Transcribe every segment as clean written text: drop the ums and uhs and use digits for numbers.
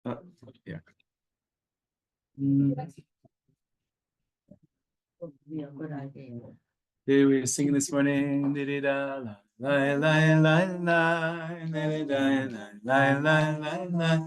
Yeah. Yeah, good idea. We were singing this morning. La la la la la la la la la la.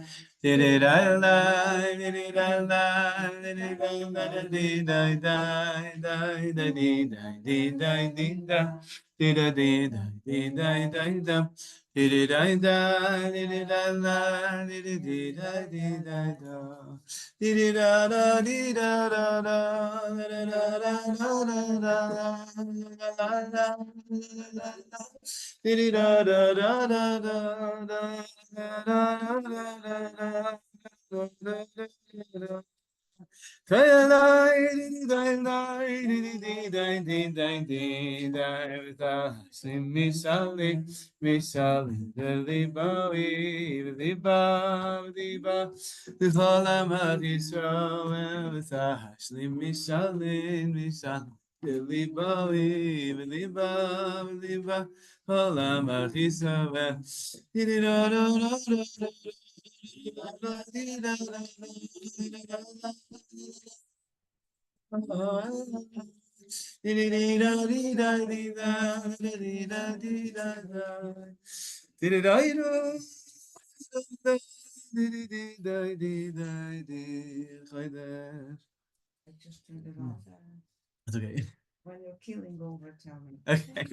I just turned it off. That's okay. When you're keeling over, tell me. Okay.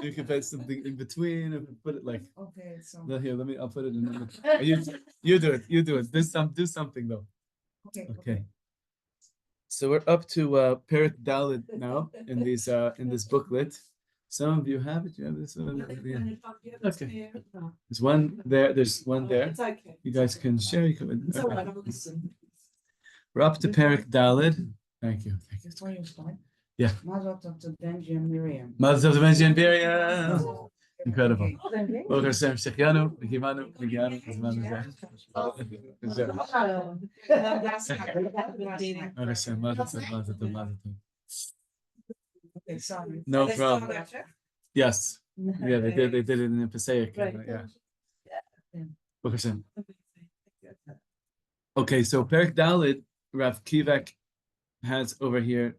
You can put something in between, or put it like. Okay, so. No, here, I'll put it in. You do it. You do it. Do something though. Okay. So we're up to Perek Dalet now in this booklet. Some of you have it. You have this one. Yeah. Okay. There's one there. There's one there. It's okay. You guys can share. You can. It's all right, I'll listen. We're up to Perek Dalet. Thank you. Before you start. Yeah. Mazel tov to Benji and Miriam. Mazel tov to Benji and Miriam. Incredible. Okay. Baruch Hashem, Shechianu, V'kivanu, V'gianu, V'zmanu Zeh. Baruch Hashem, Mazel tov, Mazel tov, Mazel tov. Okay, sorry. No problem. Yes. Yeah, they did it in the Passaic. Right. Yeah. Baruch Hashem. Okay, so Perek Dalet, Rav Kivak has over here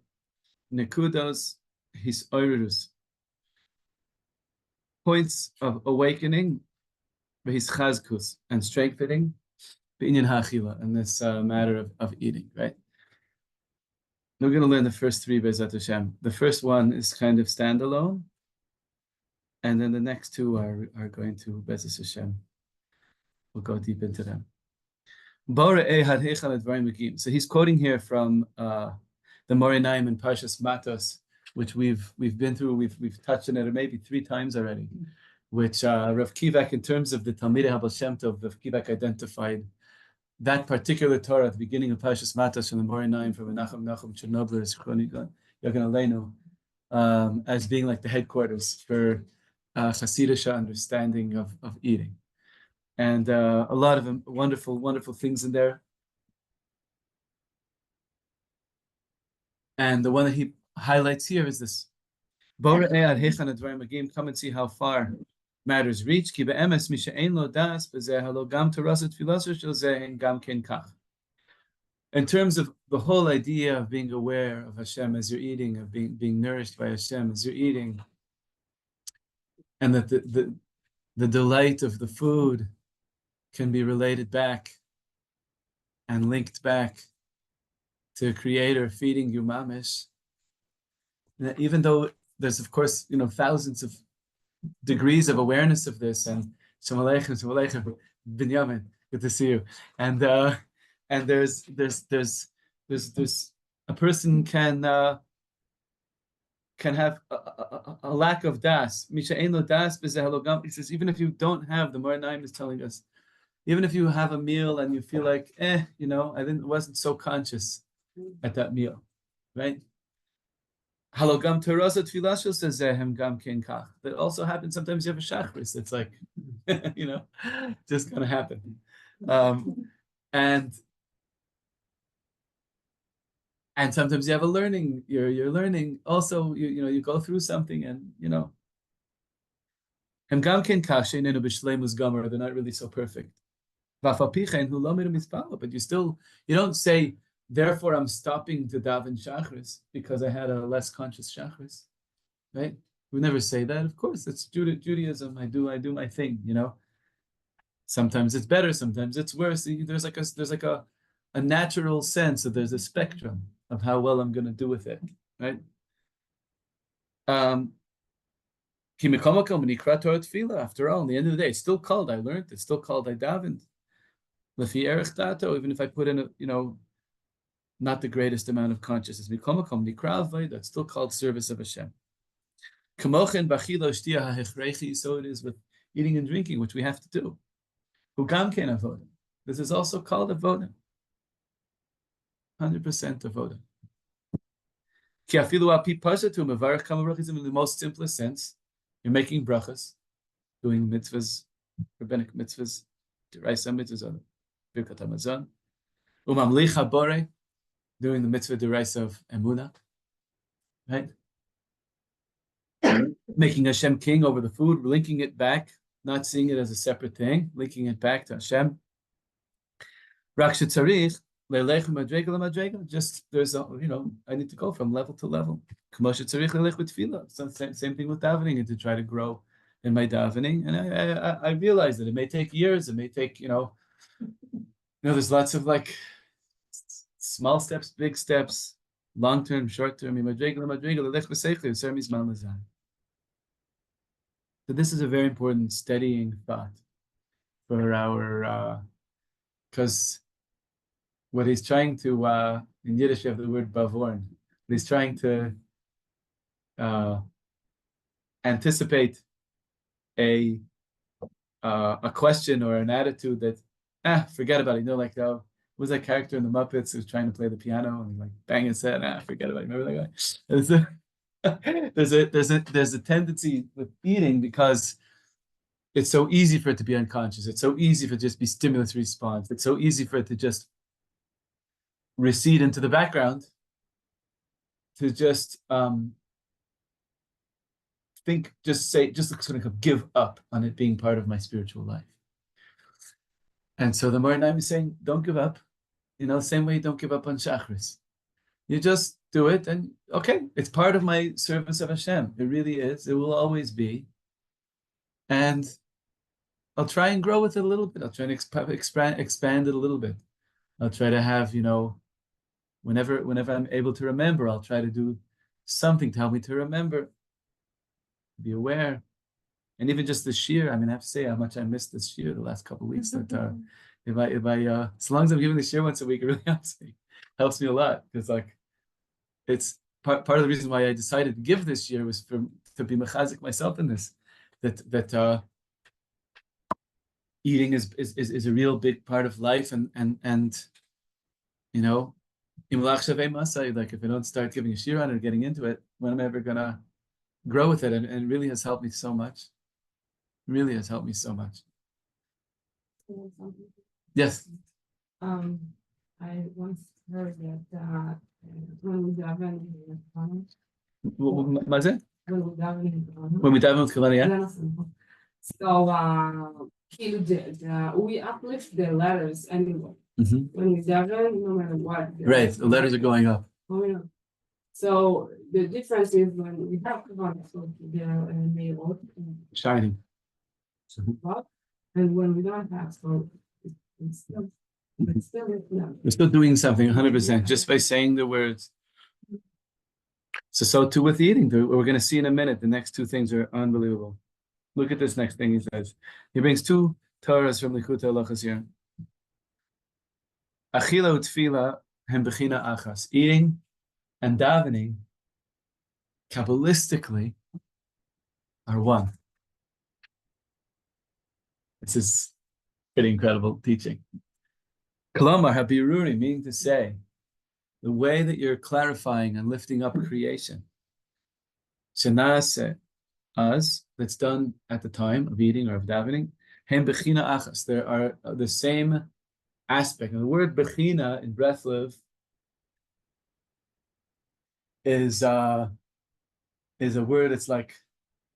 Nekudos his oirus, points of awakening, his chazkus, and strengthening, b'inyan ha'achila, in this matter of eating, right? We're going to learn the first three Be'ezrat Hashem. The first one is kind of standalone, and then the next two are going to Be'ezrat Hashem. We'll go deep into them. So he's quoting here from the Moreh Naim in Parshas Matos, which we've been through, we've touched on it maybe 3 times already, which Rav Kivak, in terms of the Talmidei Habal Shem Tov, Rav Kivak identified that particular Torah at the beginning of Parshas Matos from the Moreh Naim from Menachem Chernobyl Yogan Aleinu, as being like the headquarters for Chassidic understanding of eating. And a lot of wonderful, wonderful things in there. And the one that he highlights here is this. Come and see how far matters reach. In terms of the whole idea of being aware of Hashem as you're eating, of being nourished by Hashem as you're eating, and that the delight of the food can be related back and linked back to a creator feeding you mamish. Even though there's, of course, thousands of degrees of awareness of this, and Shalom Aleichem, Binyamin, good to see you. And there's a person can have a lack of das. Misha ein lo das b'zeh halogam. He says, even if you don't have, the Moreh Naim is telling us, even if you have a meal and you feel like, wasn't so conscious at that meal, right? Halogam terasat tfilasho says zehem gam ken kach. That also happens. Sometimes you have a shachris. It's like, just gonna happen. And sometimes you have a learning. You're learning. Also, you go through something, and hem gam ken kach she'inenu b'shleimus gomer. They're not really so perfect. But you don't say, therefore I'm stopping to daven Shachris because I had a less conscious Shachris, right? We never say that. Of course, it's Judaism. I do my thing, Sometimes it's better, sometimes it's worse. There's like a natural sense that there's a spectrum of how well I'm going to do with it, right? After all, in the end of the day, it's still called I learned. It's still called I davened. Even if I put in not the greatest amount of consciousness, that's still called service of Hashem. So it is with eating and drinking, which we have to do. This is also called avoda. 100% avoda. In the most simplest sense, you're making brachas, doing mitzvahs, rabbinic mitzvahs, deraisa mitzvahs, birkat hamazon, umamlich habore, doing the mitzvah deraisa of emunah, right? Making Hashem king over the food, linking it back, not seeing it as a separate thing, linking it back to Hashem. Just there's I need to go from level to level. So same thing with davening, and to try to grow in my davening. And I realize that it may take years, it may take, there's lots of like small steps, big steps, long term, short term. So this is a very important steadying thought for our, because what he's trying to, in Yiddish you have the word bavorn, he's trying to anticipate a question or an attitude that, forget about it. Like was that character in the Muppets who's trying to play the piano and like bang his head, forget about it. Remember that guy? There's a tendency with eating, because it's so easy for it to be unconscious. It's so easy for it to just be stimulus response. It's so easy for it to just recede into the background, to just sort of give up on it being part of my spiritual life. And so the Moran is saying, don't give up. Same way you don't give up on Shachris. You just do it, and okay, it's part of my service of Hashem. It really is. It will always be. And I'll try and grow with it a little bit. I'll try and expand it a little bit. I'll try to have, whenever I'm able to remember, I'll try to do something to help me to remember, be aware. And even just the shir, I have to say how much I missed this shir the last couple of weeks. That if I as long as I'm giving the shir once a week, it really helps me a lot, because it's part of the reason why I decided to give this year was to be mechazik myself in this, that eating is a real big part of life, and like if I don't start giving a shir on it or getting into it, when am I ever gonna grow with it? And it really has helped me so much. Really has helped me so much. Yes. I once heard that when we daven in the What is it? when we daven in Yeah. So we uplift the letters anyway. Mm-hmm. When we daven, no matter what. Right, the letters are going up. Oh, yeah. So the difference is when we have Kavana, so they're male, Shining. and when we don't have, so it's still. We're still doing something 100%, just by saying the words. So too with eating. We're going to see in a minute. The next two things are unbelievable. Look at this next thing he says. He brings two Torahs from Likutei Halachos here. Achila utfila hem bechina achas. Eating and davening, Kabbalistically, are one. This is pretty incredible teaching. Kalomar habiruri, meaning to say, the way that you're clarifying and lifting up creation, shenase as, that's done at the time of eating or of davening, hem bechina achas. There are the same aspect. And the word bechina in Breslov is a word. It's like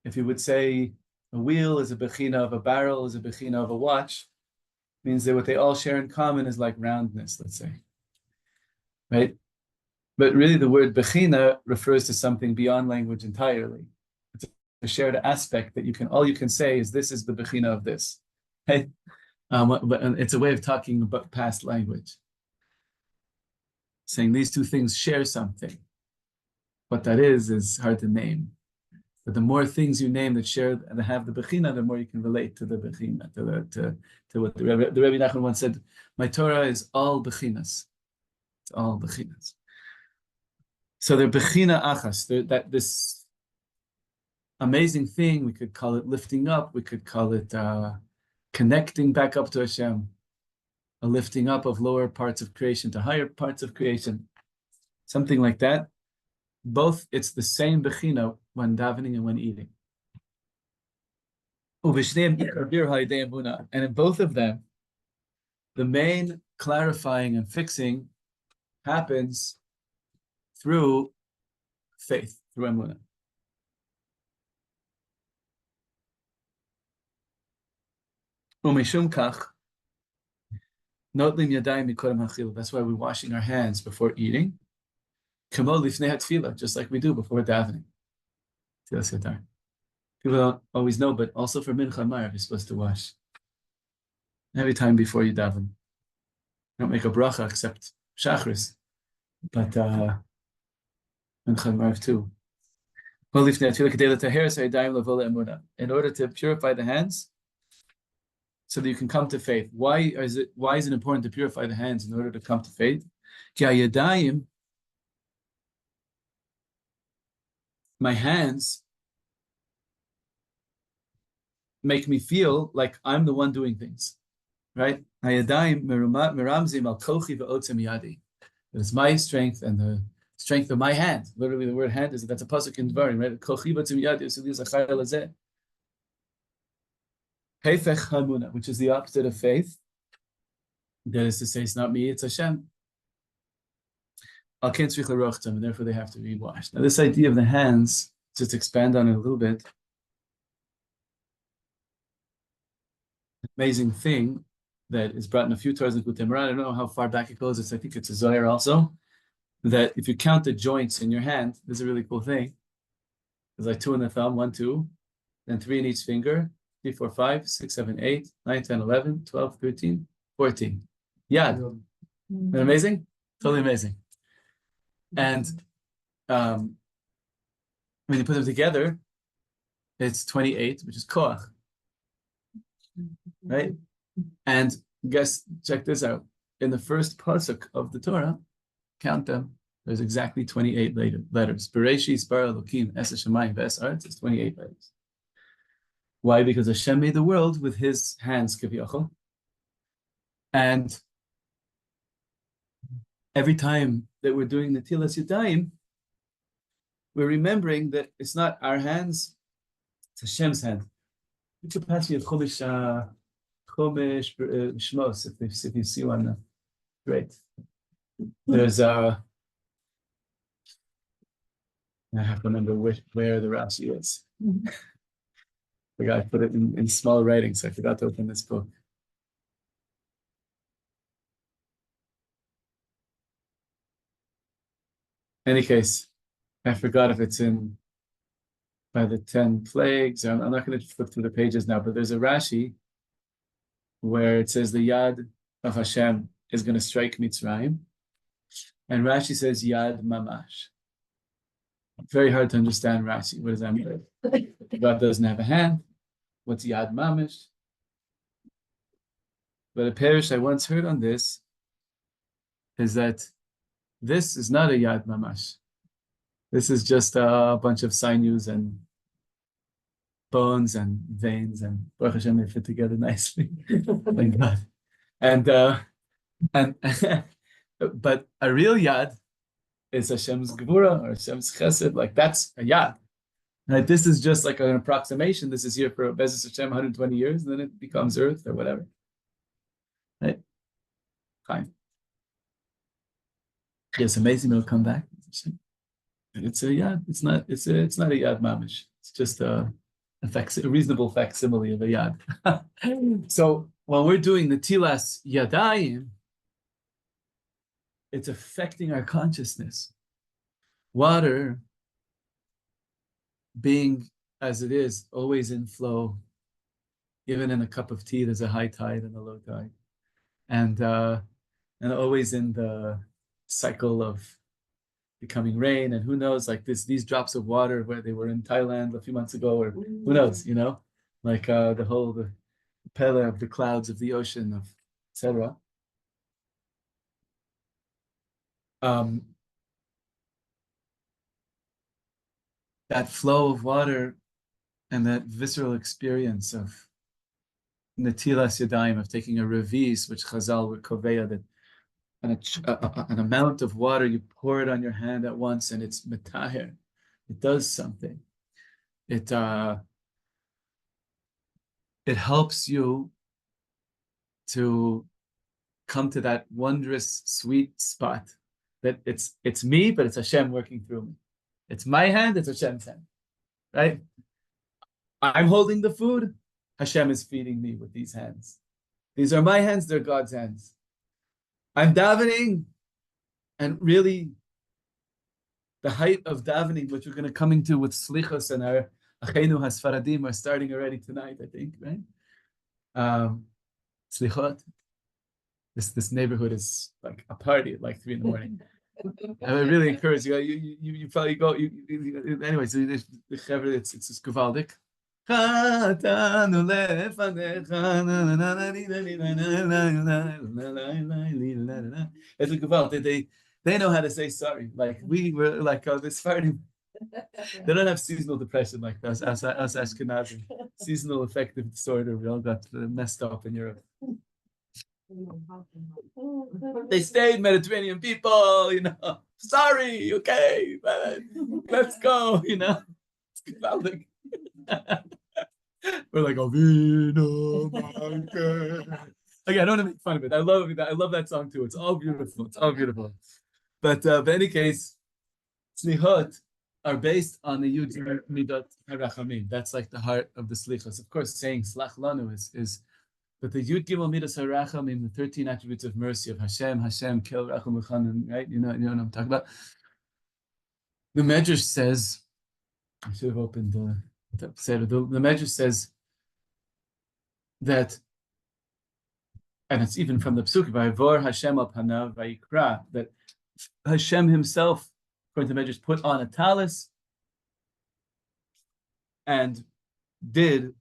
if you would say a wheel is a bechina of a barrel, is a bechina of a watch. means that what they all share in common is like roundness, let's say, right? But really the word bechina refers to something beyond language entirely. It's a shared aspect that all you can say is this is the bechina of this, right? But it's a way of talking about past language, saying these two things share something. What that is hard to name. But the more things you name that share and have the bechina, the more you can relate to the bechina, to what the Rebbe Nachman once said. My Torah is all bechinas. It's all bechinas. So they're bechina achas. That this amazing thing, we could call it lifting up. We could call it connecting back up to Hashem. A lifting up of lower parts of creation to higher parts of creation. Something like that. Both, it's the same bechina when davening and when eating. And in both of them, the main clarifying and fixing happens through faith, through emunah. That's why we're washing our hands before eating. Just like we do before davening. People don't always know, but also for Mincha Ma'ariv, you're supposed to wash every time before you daven. Don't make a bracha except Shachris, but Mincha Ma'ariv too. In order to purify the hands, so that you can come to faith. Why is it important to purify the hands in order to come to faith? My hands make me feel like I'm the one doing things, right? It's my strength and the strength of my hand. Literally, the word hand that's a pasuk in Dvarim, right? Which is the opposite of faith. That is to say, it's not me, it's Hashem. And therefore they have to be washed. Now, this idea of the hands, just expand on it a little bit. Amazing thing that is brought in a few Torahs in Kutem Moran. I don't know how far back it goes. I think it's a Zohar also. That if you count the joints in your hand, this is a really cool thing. There's like 2 in the thumb, 1, 2, then 3 in each finger, 3, 4, 5, 6, 7, 8, 9, 10, 11, 12, 13, 14. Yad. Isn't that amazing? Totally amazing. And when you put them together, it's 28, which is koach. Right? And check this out. In the first pasuk of the Torah, count them. There's exactly 28 letters. Bereshis bara Elokim es hashamayim ve'es haaretz. It's 28 letters. Why? Because Hashem made the world with His hands, kaviyachol. And every time that we're doing the Tilas Yadayim, we're remembering that it's not our hands, it's Hashem's hand. You could pass me a Chumash Shmos if you see one. Great. There's I have to remember where the Rashi is. The guy put it in small writing, so I forgot to open this book. In any case, I forgot if it's in by the 10 plagues. I'm not going to flip through the pages now, but there's a Rashi where it says the Yad of Hashem is going to strike Mitzrayim. And Rashi says Yad Mamash. Very hard to understand Rashi. What does that mean? God doesn't have a hand. What's Yad Mamash? But a parish I once heard on this is that this is not a Yad Mamash. This is just a bunch of sinews and bones and veins, and Baruch Hashem, they fit together nicely. Thank God. And but a real Yad is Hashem's Gevurah or Hashem's Chesed. Like that's a Yad. Right? This is just like an approximation. This is here for Bezos Hashem 120 years, and then it becomes Earth or whatever. Right? Fine. Yes, amazing. It'll come back. It's a Yad. It's not a Yad Mamish. It's just a reasonable facsimile of a Yad. So when we're doing the Tilas Yadayim, it's affecting our consciousness. Water being as it is, always in flow. Even in a cup of tea, there's a high tide and a low tide. And always in the cycle of becoming rain, and who knows, like these drops of water where they were in Thailand a few months ago, or who knows, like the pele of the clouds of the ocean, of etc. That flow of water and that visceral experience of netilas yadayim, of taking a revis, which Chazal would koveya, that an amount of water, you pour it on your hand at once and it's metaher. It does something. It helps you to come to that wondrous, sweet spot that it's me, but it's Hashem working through me. It's my hand, it's Hashem's hand, right? I'm holding the food, Hashem is feeding me with these hands. These are my hands, they're God's hands. I'm davening, and really the height of davening, which we're going to come into with Slichos, and our Achenu HaSfaradim are starting already tonight, I think, right? Slichot. This neighborhood is like a party at like 3 a.m. I would really encourage you. You probably go. Anyway, so the chaver, it's just gewaldig. It's a gewalt. They know how to say sorry. Like we were like this party. They don't have seasonal depression like us Ashkenazi. Seasonal affective disorder. We all got messed up in Europe. They stayed Mediterranean people, Sorry, okay, let's go, It's geweldig. We're like, okay, I don't want to make fun of it. I love that song too. It's all beautiful. It's all beautiful. But in any case, Slichot are based on the Yud Midot HaRachamim. That's like the heart of the Slichos. Of course, saying Slach Lanu is. But the Yud Gimel Midas HaRachamim, the 13 attributes of mercy of Hashem, Kel Rachum Uchanan, right? You know what I'm talking about. The Medrash says, I should have opened the Medrash says that, and it's even from the Psukim, Vayvor Hashem al panav vayikra, that Hashem himself, according to the Medrash, put on a talus and did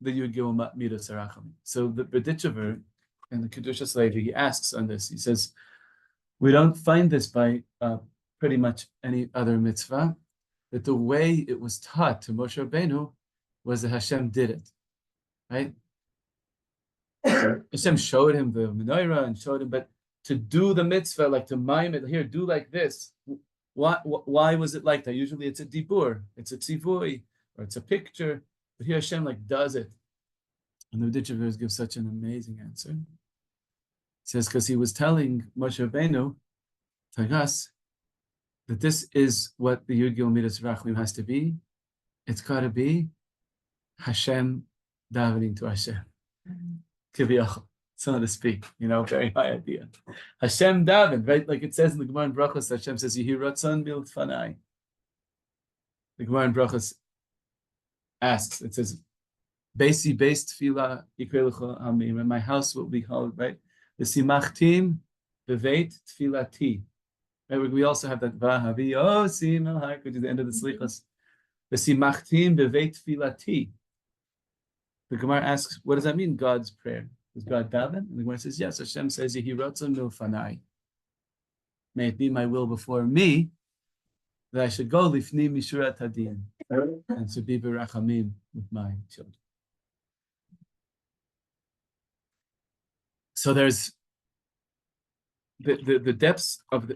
the Yud Gimel Midas HaRachamim. So the Berditchever and the Kedushas Levi, he asks on this. He says, we don't find this by pretty much any other mitzvah, that the way it was taught to Moshe Rabbeinu was that Hashem did it, right? Hashem showed him the menorah and showed him, but to do the mitzvah, like to mime it, here, do like this. Why was it like that? Usually it's a dibur, it's a tzivui, or it's a picture. But here Hashem does it. And the Berditchever gives such an amazing answer. He says, because he was telling Moshe Rabbeinu, Tagas, that this is what the Yud Gimel Midas Rachmim has to be. It's got to be Hashem davening to Hashem. Kiviyachol, so to speak, very high idea. Hashem daven, right? Like it says in the Gemara in Brachos, Hashem says, Yehi ratzon b'litfanai. The Gemara in Brachos asks, it says, Beisi beis tefillah yikrei l'chol amim, and my house will be called, right? V'simachtim beveit tefillati. Right? We also have that Vahavi Osim El Hak, which is the end of the Slichos. V'simachtim beveit tefillati. The Gemara asks, what does that mean? God's prayer. Does God daven? And the Gemara says, yes. Hashem says, Yehi ratzon milfanai. May it be my will before me that I should go lifni mishurat hadin and to be berachamim with my children. So there's the depths of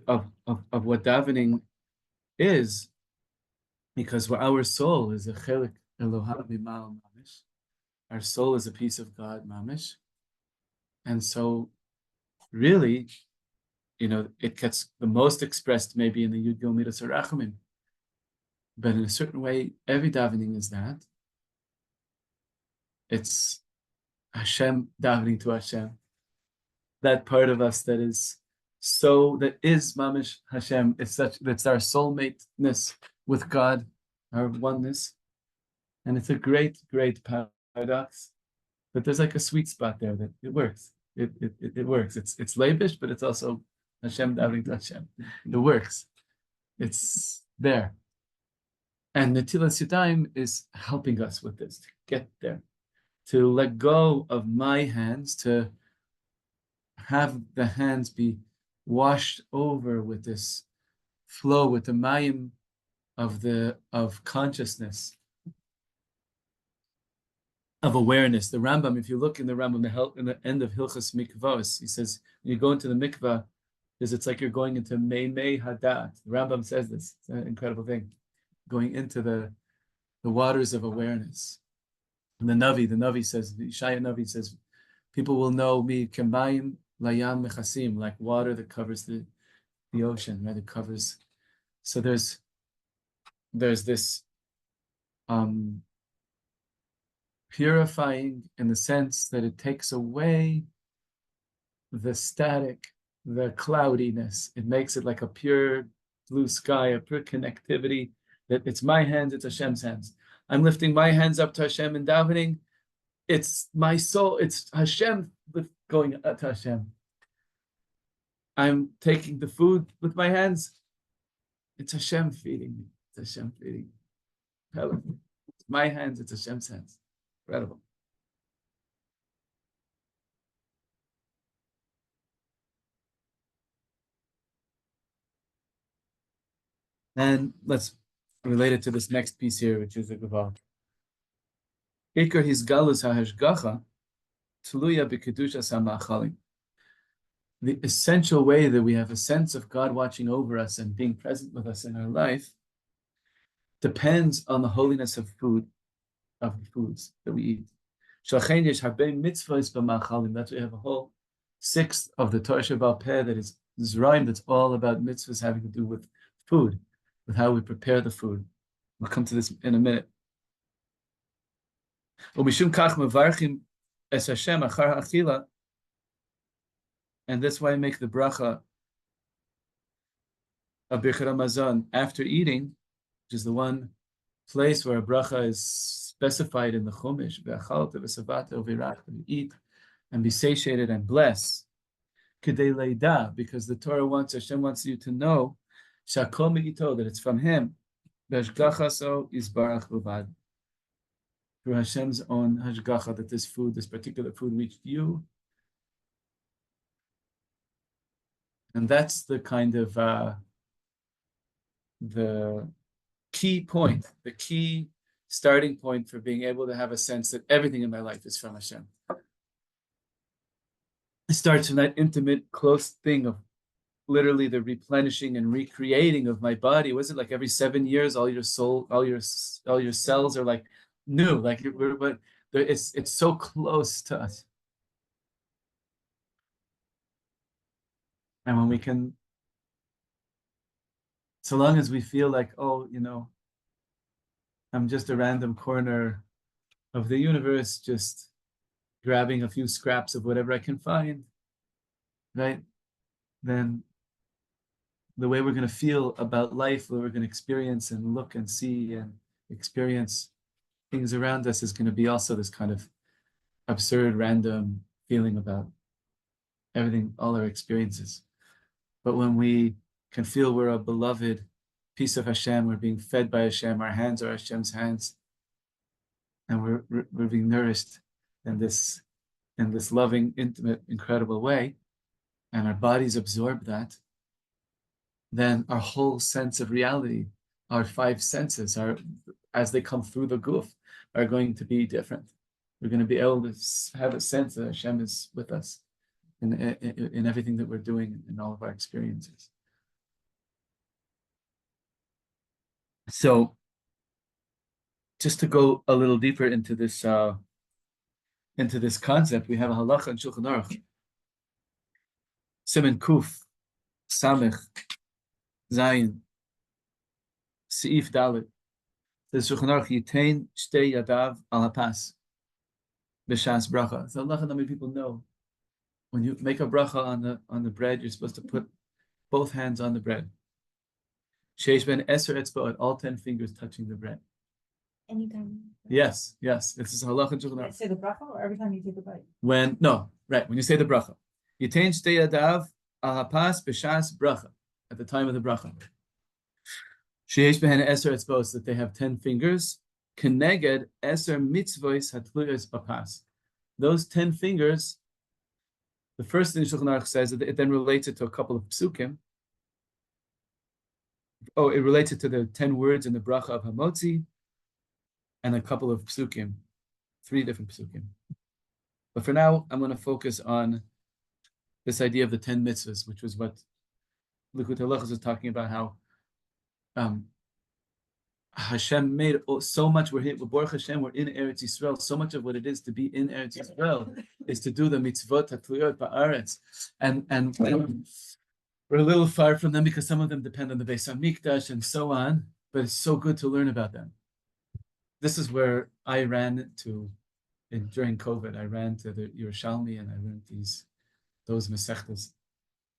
what davening is, because our soul is a chelik Elohim bimal mamish. Our soul is a piece of God mamish, and so really, it gets the most expressed maybe in the Yud Gimel Midas HaRachamim, but in a certain way, every davening is that. It's Hashem, davening to Hashem. That part of us that is mamish Hashem. It's that's our soulmateness with God, our oneness, and it's a great, great paradox. But there's like a sweet spot there that it works. It works. It's Leibish, but it's also Hashem davening to Hashem. It works. It's there. And Netilas Yadayim is helping us with this, to get there, to let go of my hands, to have the hands be washed over with this flow, with the mayim of consciousness, of awareness. The Rambam, if you look in the Rambam, in the end of Hilchas Mikvos, he says, when you go into the mikvah, it's like you're going into Meimei Hadat. The Rambam says this. It's an incredible thing. Going into the waters of awareness. And the Navi says, the Ishaya Navi says, people will know me kemayim layam mechasim, like water that covers the ocean, right? It covers. So there's this purifying in the sense that it takes away the static, the cloudiness. It makes it like a pure blue sky, a pure connectivity, that it's my hands, it's Hashem's hands. I'm lifting my hands up to Hashem in davening. It's my soul, it's Hashem going to Hashem. I'm taking the food with my hands. It's Hashem feeding me. It's Hashem feeding me. It's my hands, it's Hashem's hands. Incredible. And let's relate it to this next piece here, which is the Gaval. Ikar his galus ha'hashgacha tluya b'kedushas ha'ma'achalim. The essential way that we have a sense of God watching over us and being present with us in our life depends on the holiness of food, of the foods that we eat. That's why we have a whole sixth of the Torah Sheba'al Peh that is Zraim, that's all about mitzvahs having to do with food, with how we prepare the food. We'll come to this in a minute. And that's why I make the bracha of Birkat Hamazon after eating, which is the one place where a bracha is specified in the Chumash, eat and be satiated and bless. Because the Torah wants, Hashem wants you to know that it's from Him. Through Hashem's own hashgacha, that this particular food reached you. And that's the kind of the key point, the key starting point for being able to have a sense that everything in my life is from Hashem. It starts from that intimate, close thing of literally the replenishing and recreating of my body. Was it like every 7 years, all your cells are like new, like but it's so close to us. And when we can, so long as we feel like, oh, I'm just a random corner of the universe, just grabbing a few scraps of whatever I can find, right? Then the way we're going to feel about life, where we're going to experience and look and see and experience things around us is going to be also this kind of absurd, random feeling about everything, all our experiences. But when we can feel we're a beloved piece of Hashem, we're being fed by Hashem, our hands are Hashem's hands, and we're being nourished in this loving, intimate, incredible way, and our bodies absorb that, then our whole sense of reality, our 5 senses, as they come through the guf, are going to be different. We're going to be able to have a sense that Hashem is with us in everything that we're doing, in all of our experiences. So, just to go a little deeper into this concept, we have a halacha in Shulchan Aruch, Siman Kuf, Samech, Zayin, Seif Dalet. Says Shulchan Aruch, Yitain Shtei Yadav al Hapas. b'shas bracha. So Allah, how many people know when you make a bracha on the bread, you're supposed to put both hands on the bread. Sheish ben eser etzba'ot, all 10 fingers touching the bread. Anytime. Yes. This is halacha and shulchan aruch. Say the bracha or every time you take a bite? When you say the bracha. Yitain shtei yadav ahapas b'shas bracha, at the time of the bracha. Sheish behen eser etzba'ot, that they have 10 fingers. Keneged eser mitzvos hatluyos bapas. Those 10 fingers, the first thing Shulchan Aruch says, it then relates it to a couple of psukim. Oh, it relates it to the 10 words in the bracha of Hamotzi and a couple of psukim, 3 different psukim. But for now, I'm going to focus on this idea of the 10 mitzvahs, which was what Likutei Halachos was talking about, how Hashem made so much. We're Baruch Hashem, we're in Eretz Yisrael. So much of what it is to be in Eretz Yisrael is to do the mitzvot hatluyot ba'aretz, and we're a little far from them because some of them depend on the Beis Hamikdash and so on. But it's so good to learn about them. This is where I ran to during COVID. I ran to the Yerushalmi and I learned those mesechtas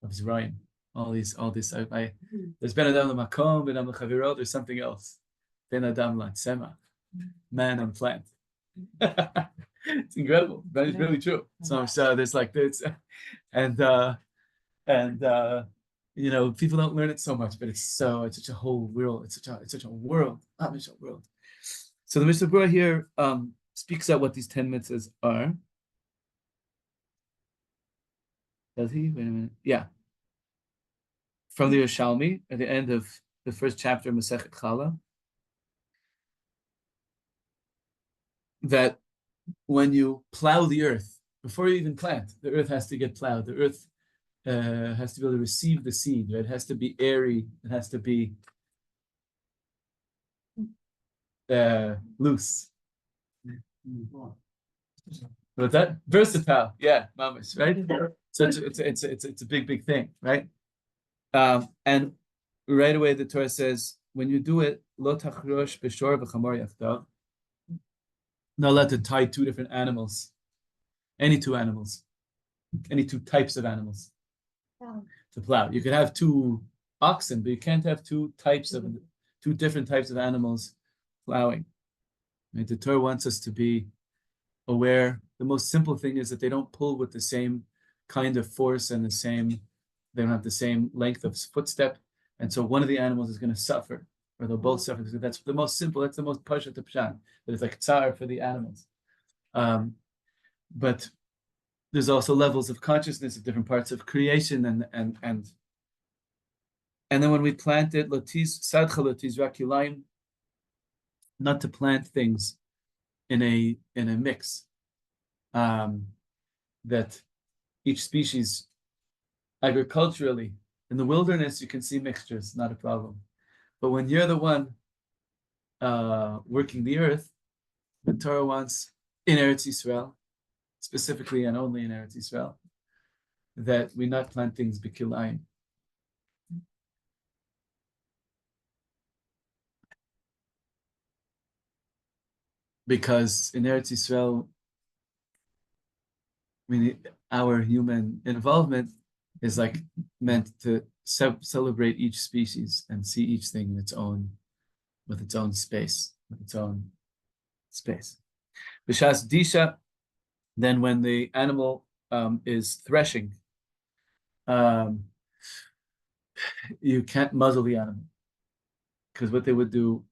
of Zerayim. All this. There's Ben Adam L'Makom, Ben Adam L'Chaviro. There's something else. Ben Adam L'Tzema, man and plant. It's incredible. That is really true. So there's like this, and people don't learn it so much, but it's such a whole world. It's such a world. World. So the Mishnah Berurah here speaks out what these 10 mitzvahs are. Does he? Wait a minute. Yeah. From the Yerushalmi, at the end of the first chapter of Masechet Chala, that when you plow the earth, before you even plant, the earth has to get plowed. The earth has to be able to receive the seed. Right? It has to be airy. It has to be loose. What's that? Versatile. Yeah, mamash, right? So it's a big thing, right? And right away the Torah says, when you do it, lo tachrosh b'shor v'chamor yachdav. Not allowed to tie 2 different animals, any 2 animals, any 2 types of animals to plow. You could have 2 oxen, but you can't have 2 different types of animals plowing. Right? The Torah wants us to be aware. The most simple thing is that they don't pull with the same kind of force and they don't have the same length of footstep, and so one of the animals is going to suffer, or they'll both suffer. That's the most simple. That's the most pashat to pshat. That it's like tsar for the animals. But there's also levels of consciousness of different parts of creation, and then when we plant it, sadcha lotiz rakilayim, not to plant things in a mix. That each species, agriculturally, in the wilderness, you can see mixtures, not a problem. But when you're the one working the earth, the Torah wants in Eretz Yisrael, specifically and only in Eretz Yisrael, that we not plant things b'kilayim. Because in Eretz Yisrael, our human involvement is like meant to celebrate each species and see each thing with its own space. B'shas disha, then when the animal is threshing, you can't muzzle the animal, because what they would do,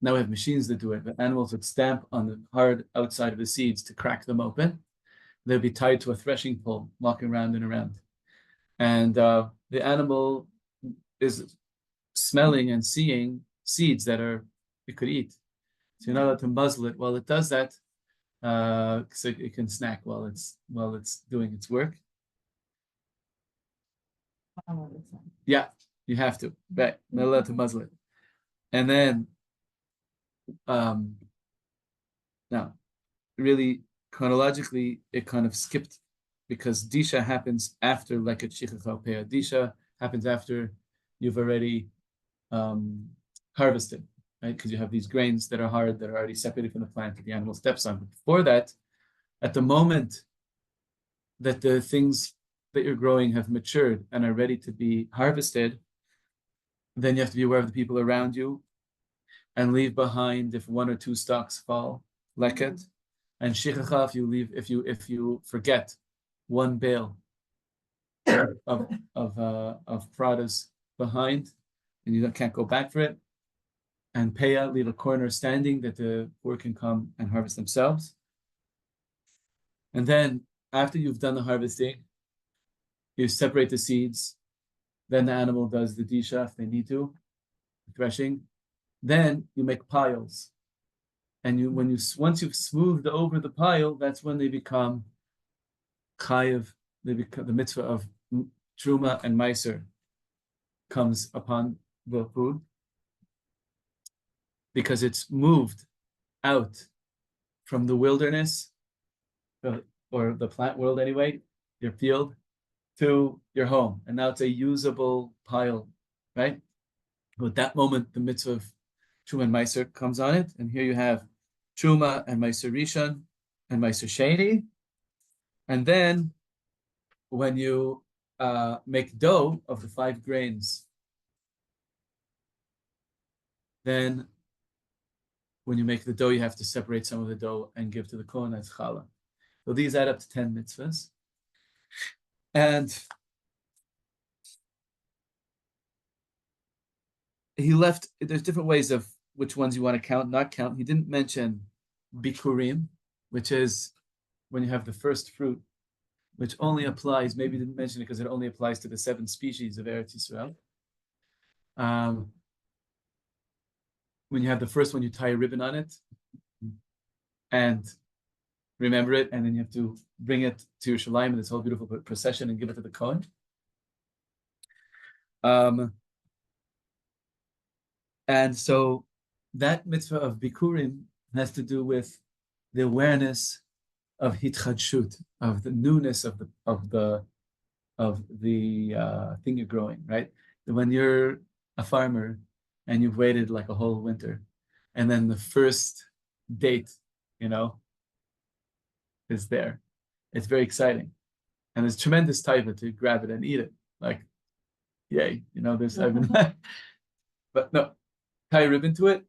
now we have machines that do it, but animals would stamp on the hard outside of the seeds to crack them open. They'd be tied to a threshing pole, walking around and around. And the animal is smelling and seeing seeds that it could eat. So you're not allowed to muzzle it while it does that, so it can snack while it's doing its work. Yeah, you have to. Right, not allowed to muzzle it. And then, now, really chronologically, it kind of skipped, because disha happens after like a shichach peh. Disha happens after you've already harvested, right? Because you have these grains that are hard, that are already separated from the plant that the animal steps on. But before that, At the moment that the things that you're growing have matured and are ready to be harvested, then you have to be aware of the people around you and leave behind if one or two stalks fall, leket, and shichacha if you forget one bale of produce behind, and you can't go back for it. And peah, leave a corner standing that the poor can come and harvest themselves. And then after you've done the harvesting, you separate the seeds. Then the animal does the disha if they need to, threshing. Then you make piles. And once you've smoothed over the pile, that's when they become chayiv. They become the mitzvah of truma and meiser comes upon the food because it's moved out from the wilderness or the plant world anyway, your field, to your home, and now it's a usable pile, right? But at that moment, the mitzvah of truma and meiser comes on it, and here you have truma and meiser rishon and meiser sheni, and then when you make dough of the 5 grains, then when you make the dough, you have to separate some of the dough and give to the kohen as challah. So these add up to 10 mitzvahs. And he left, there's different ways of which ones you want to count, not count. He didn't mention bikurim, which is when you have the first fruit, which only applies, maybe he didn't mention it because it only applies to the 7 species of Eretz Yisrael. When you have the first one, you tie a ribbon on it and remember it, and then you have to bring it to Yerushalayim in this whole beautiful procession and give it to the Kohen. And so that mitzvah of bikurim has to do with the awareness of hitchadshut, of the newness of the thing you're growing, right? When you're a farmer and you've waited like a whole winter, and then the first date, is there. It's very exciting. And there's tremendous taiva to grab it and eat it. Like, yay, there's, but no, tie a ribbon to it.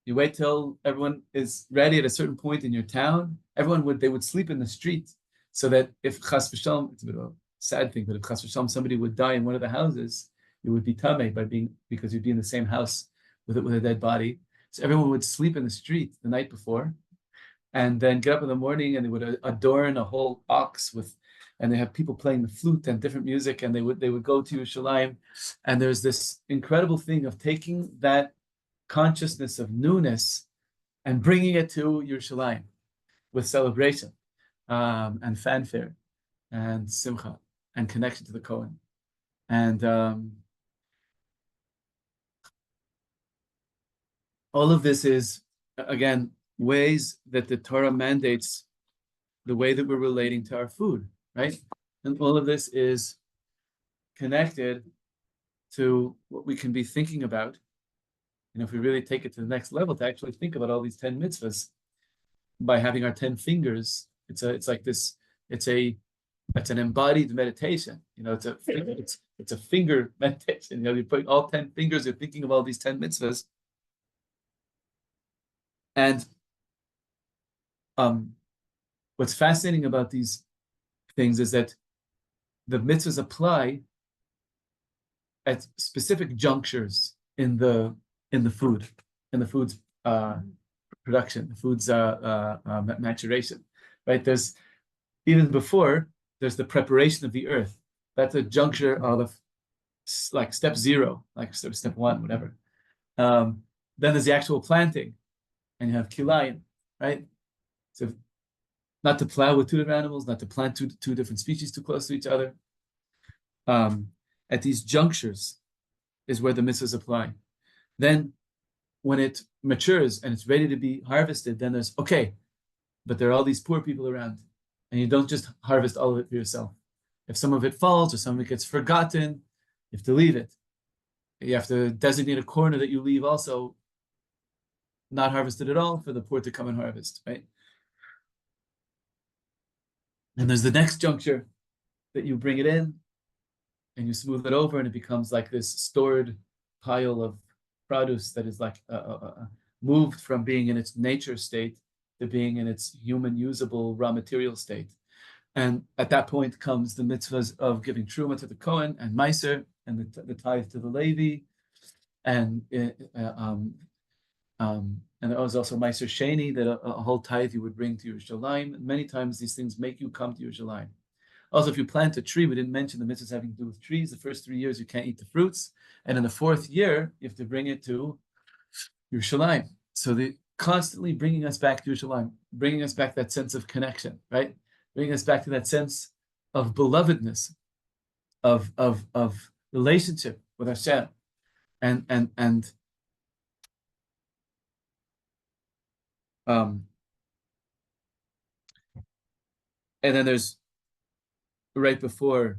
You wait till everyone is ready at a certain point in your town. They would sleep in the street so that if chas v'shalom, it's a bit of a sad thing, but if chas v'shalom somebody would die in one of the houses, it would be tameh because you'd be in the same house with a dead body. So everyone would sleep in the street the night before, and then get up in the morning, and they would adorn a whole ox and they have people playing the flute and different music, and they would go to Yerushalayim, and there's this incredible thing of taking that consciousness of newness and bringing it to Yerushalayim with celebration and fanfare and simcha and connection to the Kohen. And all of this is, again, ways that the Torah mandates the way that we're relating to our food, right? And all of this is connected to what we can be thinking about. If we really take it to the next level, to actually think about all these 10 mitzvahs by having our 10 fingers, it's an embodied meditation. It's a finger meditation. You're putting all 10 fingers, you're thinking of all these 10 mitzvahs. And what's fascinating about these things is that the mitzvahs apply at specific junctures in the food's production, the food's maturation, right? There's even before there's the preparation of the earth. That's a juncture of like step 0, like step 1, whatever. Then there's the actual planting, and you have kilayim, right? So not to plow with 2 different animals, not to plant two different species too close to each other. At these junctures is where the mitzvahs apply. Then when it matures and it's ready to be harvested, then there's, okay, but there are all these poor people around, and you don't just harvest all of it for yourself. If some of it falls or some of it gets forgotten, you have to leave it. You have to designate a corner that you leave also not harvested at all for the poor to come and harvest, right? And there's the next juncture that you bring it in and you smooth it over, and it becomes like this stored pile of produce that is like moved from being in its nature state to being in its human usable raw material state. And at that point comes the mitzvahs of giving truma to the Kohen and Meiser and the tithe to the Levi, and there was also Meiser Sheni, that a whole tithe you would bring to Yerushalayim. Many times these things make you come to Yerushalayim. Also, if you plant a tree, we didn't mention the mitzvahs having to do with trees. The first 3 years you can't eat the fruits, and in the 4th year you have to bring it to Yerushalayim. So they constantly bringing us back to Yerushalayim, bringing us back that sense of connection, right? Bringing us back to that sense of belovedness, of relationship with Hashem, and then there's right before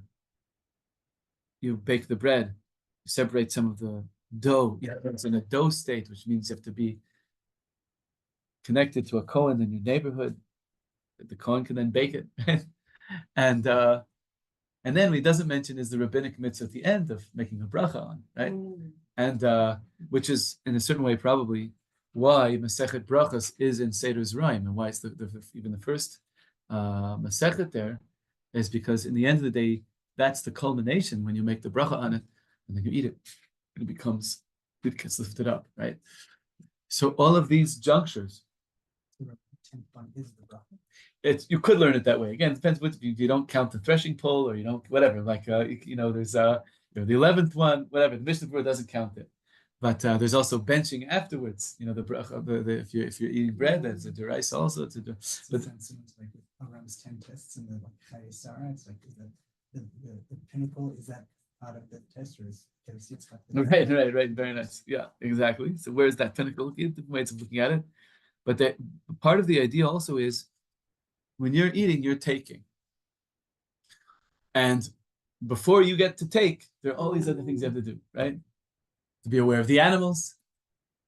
you bake the bread, you separate some of the dough. It's in a dough state, which means you have to be connected to a Kohen in your neighborhood. The Kohen can then bake it. And then what he doesn't mention is the rabbinic mitzvah at the end of making a bracha on, right? And which is in a certain way probably why Masechet Brachas is in Seder Zerayim, and why it's even the first Masechet there, is because in the end of the day, that's the culmination when you make the bracha on it, and then you eat it, and it gets lifted up, right? So all of these junctures, you could learn it that way. Again, it depends what if you don't count the threshing pole, or you don't, whatever. Like there's the 11th one, whatever. The Mishnah Berurah doesn't count it, but there's also benching afterwards. The bracha. If you're eating bread, that's a deraisa also. It's but like around 10 tests in the Chayei Sarah, it's like the pinnacle, is that part of the test, or is it's like right, very nice. Yeah, exactly. So where's that pinnacle? Different ways of looking at it, but part of the idea also is when you're eating, you're taking, and before you get to take, there are all these other things you have to do, right? To be aware of the animals,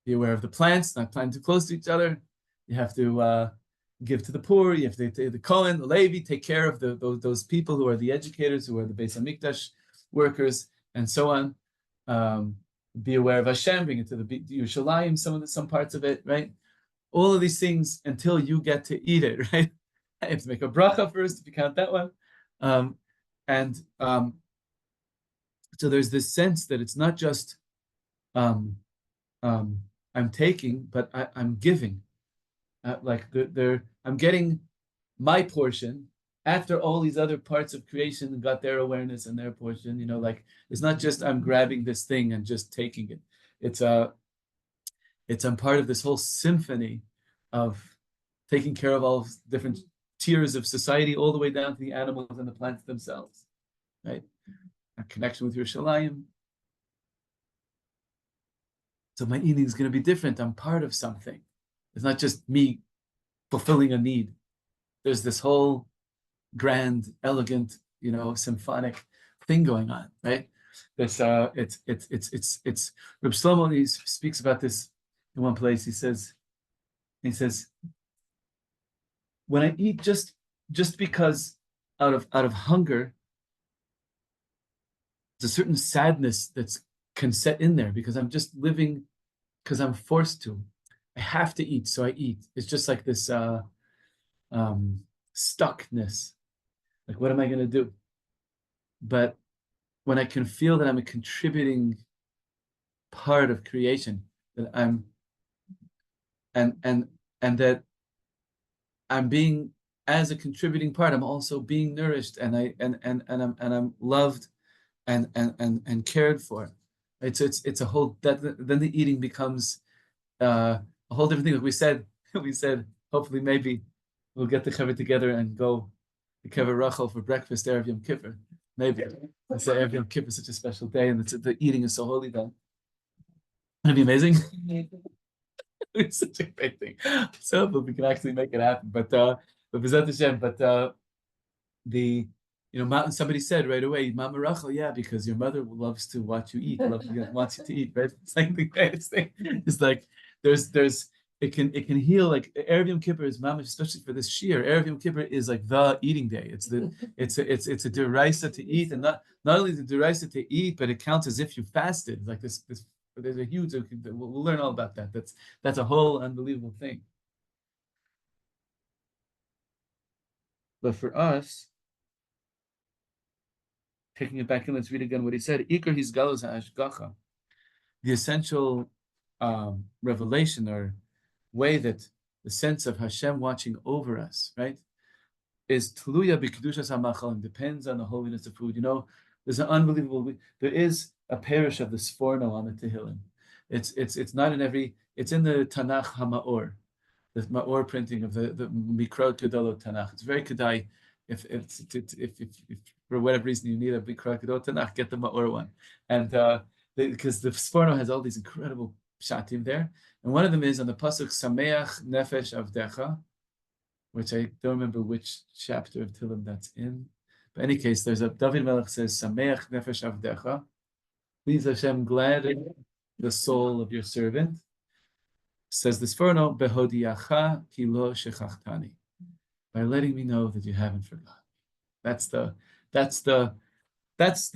be aware of the plants, not planting too close to each other. You have to give to the poor. You have to the Kohen, the Levi, take care of those people who are the educators, who are the Beis Hamikdash workers, and so on. Be aware of Hashem, bring it to the Yerushalayim, some parts of it, right? All of these things until you get to eat it, right? You have to make a bracha first, if you count that one. So there's this sense that it's not just I'm taking, but I'm giving. I'm getting my portion after all these other parts of creation got their awareness and their portion. It's not just I'm grabbing this thing and just taking it. It's I'm part of this whole symphony of taking care of all different tiers of society, all the way down to the animals and the plants themselves, right? A connection with Yerushalayim. So my eating is going to be different. I'm part of something. It's not just me fulfilling a need. There's this whole grand, elegant, symphonic thing going on, right? This it's Reb Shlomo, he speaks about this in one place. He says, when I eat just because out of hunger, there's a certain sadness can set in there, because I'm just living because I'm forced to. I have to eat, so I eat. It's just like this stuckness. Like, what am I going to do? But when I can feel that I'm a contributing part of creation, that I'm and that I'm being, as a contributing part, I'm also being nourished, and I'm loved and cared for. It's a whole, then the eating becomes a whole different thing. Like we said, hopefully maybe we'll get the chaver together and go to Kever Rachel for breakfast Erev Yom Kippur. Maybe. I say Erev Yom Kippur is such a special day, and the eating is so holy then. It'd be amazing. It's such a great thing. So but we can actually make it happen. But B'ezrat Hashem, somebody said right away, Mama Rachel, yeah, because your mother loves to watch you eat, wants you to eat, right? It's like the greatest thing. It's like there's it can heal. Like Erev Yom Kippur is mamish, especially for this shear. Erev Yom Kippur is like the eating day. It's a deraisa to eat, and not only the deraisa to eat, but it counts as if you fasted. Like this there's a huge. We'll learn all about that. That's a whole unbelievable thing. But for us, taking it back in, let's read again what he said. Iker his galus ha'ashgacha. The essential revelation or way that the sense of Hashem watching over us, right, is tluya b'kedushas ha'machal, depends on the holiness of food. You know, there's an unbelievable. There is a parish of the Sforno on the Tehillim. It's not in every. It's in the Tanakh Hamaor, the Maor printing of the Mikrot Gedolot Tanakh. It's very kedai. If for whatever reason you need a Mikrot Gedolot Tanakh, get the Maor one, and because the Sforno has all these incredible shatim there, and one of them is on the pasuk Sameach Nefesh Avdecha, which I don't remember which chapter of Tehillim that's in. But in any case, there's a David Melech says Sameach Nefesh Avdecha. Please Hashem, gladden the soul of your servant. Says the Sforno, Behodiacha Kilo Shechachtani, by letting me know that you haven't forgotten. That's the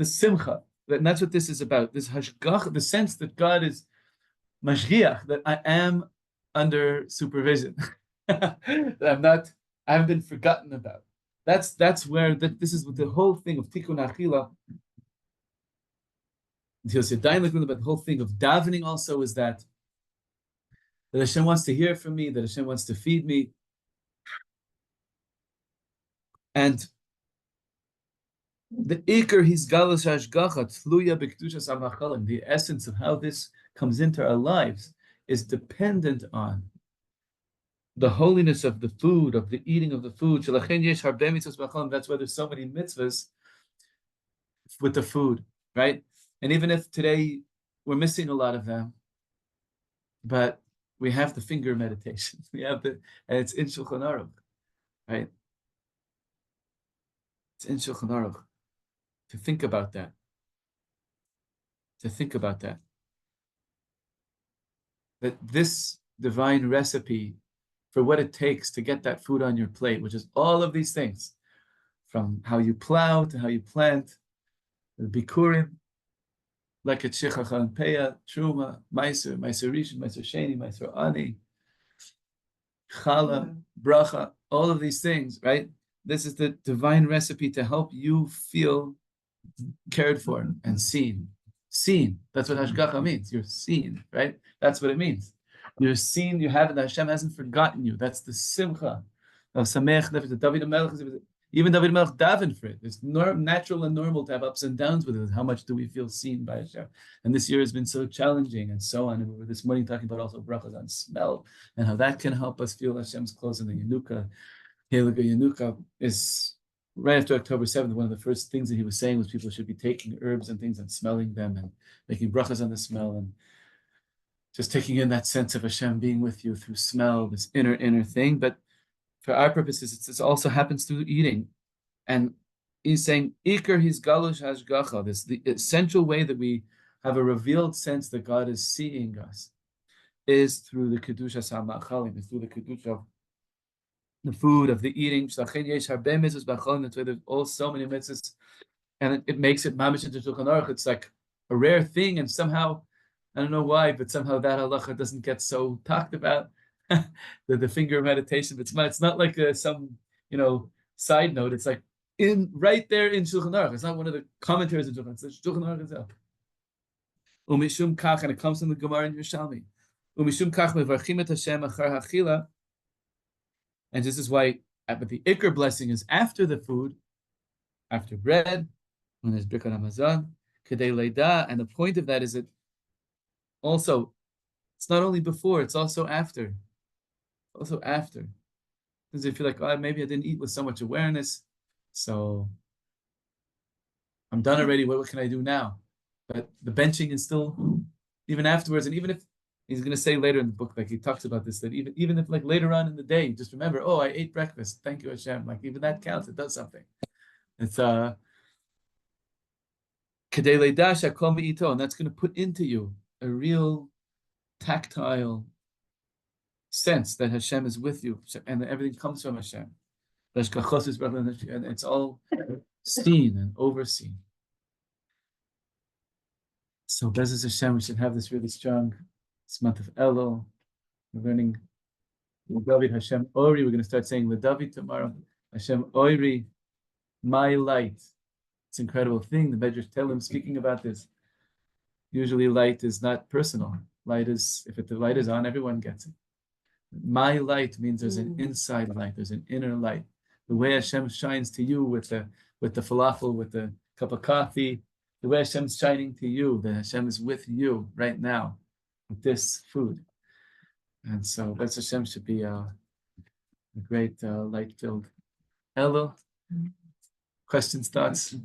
simcha. And that's what this is about. This hashgach, the sense that God is mashgiach, that I am under supervision. That I haven't been forgotten about. That's where this is what the whole thing of tikkun achila. But the whole thing of davening also is that Hashem wants to hear from me, that Hashem wants to feed me. And the ikar his galus hashgacha tluya b'kedushas ha'machalim, the essence of how this comes into our lives is dependent on the holiness of the food, of the eating of the food. That's why there's so many mitzvahs with the food, right? And even if today we're missing a lot of them, but we have the finger meditation. And it's in Shulchan Aruch, right? It's in Shulchan Aruch. To think about that. That this divine recipe for what it takes to get that food on your plate, which is all of these things, from how you plow to how you plant, the bikurim, like a Shechachan Peah, Truma, Meiser Rishon, Meiser Sheni, Meiser Ani, Chala, Bracha, all of these things, right? This is the divine recipe to help you feel cared for and seen. Seen. That's what Hashgacha means. You're seen, right? That's what it means. You're seen, you have it, Hashem hasn't forgotten you. That's the simcha of Sameach Nefesh. David Melech, even David Melech davened for it. It's natural and normal to have ups and downs with it. How much do we feel seen by Hashem? And this year has been so challenging and so on. And we were this morning talking about also brachas on smell and how that can help us feel Hashem's close in the Yenuka. Heliga Yenuka is right after October 7th. One of the first things that he was saying was people should be taking herbs and things and smelling them and making brachas on the smell and just taking in that sense of Hashem being with you through smell, this inner thing. But for our purposes, this also happens through eating. And he's saying, Iker his galush hashgacha, this the essential way that we have a revealed sense that God is seeing us is through the kedusha samachalim, is through the kedusha of the food, of the eating. That's why there's all so many mitzvahs, and it makes it mamish into Shulchan Aruch. It's like a rare thing, and somehow, I don't know why, but somehow that halacha doesn't get so talked about. the finger meditation, it's not like some side note. It's like right there in Shulchan Aruch. It's not one of the commentaries of Shulchan Aruch. It's Shulchan Aruch itself. Umishum kach, and it comes from the Gemara in Yerushalmi. Umishum kach mevarchim et Hashem achar hachila. And this is why, but the Iker blessing is after the food, after bread, when there's Birkat Hamazon, Kedei Leida, and the point of that is that also, it's not only before, it's also after. Also after. Because you feel like, oh, maybe I didn't eat with so much awareness, so I'm done already, what can I do now? But the benching is still, even afterwards, and even if, he's going to say later in the book, like he talks about this, that even if like later on in the day, just remember, oh, I ate breakfast, thank you Hashem, like even that counts, it does something. It's Kedei Leida Shakol Me'ito, and that's going to put into you a real tactile sense that Hashem is with you, and that everything comes from Hashem. And it's all seen and overseen. So Bezos Hashem, we should have this really strong this month of Elul. We're learning David Hashem Ori. We're going to start saying David tomorrow. Hashem Ori, my light. It's an incredible thing. The Medrash Telem speaking about this. Usually light is not personal. Light is, if the light is on, everyone gets it. My light means there's an inside light, there's an inner light. The way Hashem shines to you with the falafel, with the cup of coffee, the way Hashem's shining to you, that Hashem is with you right now with this food. And so that's Hashem should be a great light-filled Elul. Questions, thoughts?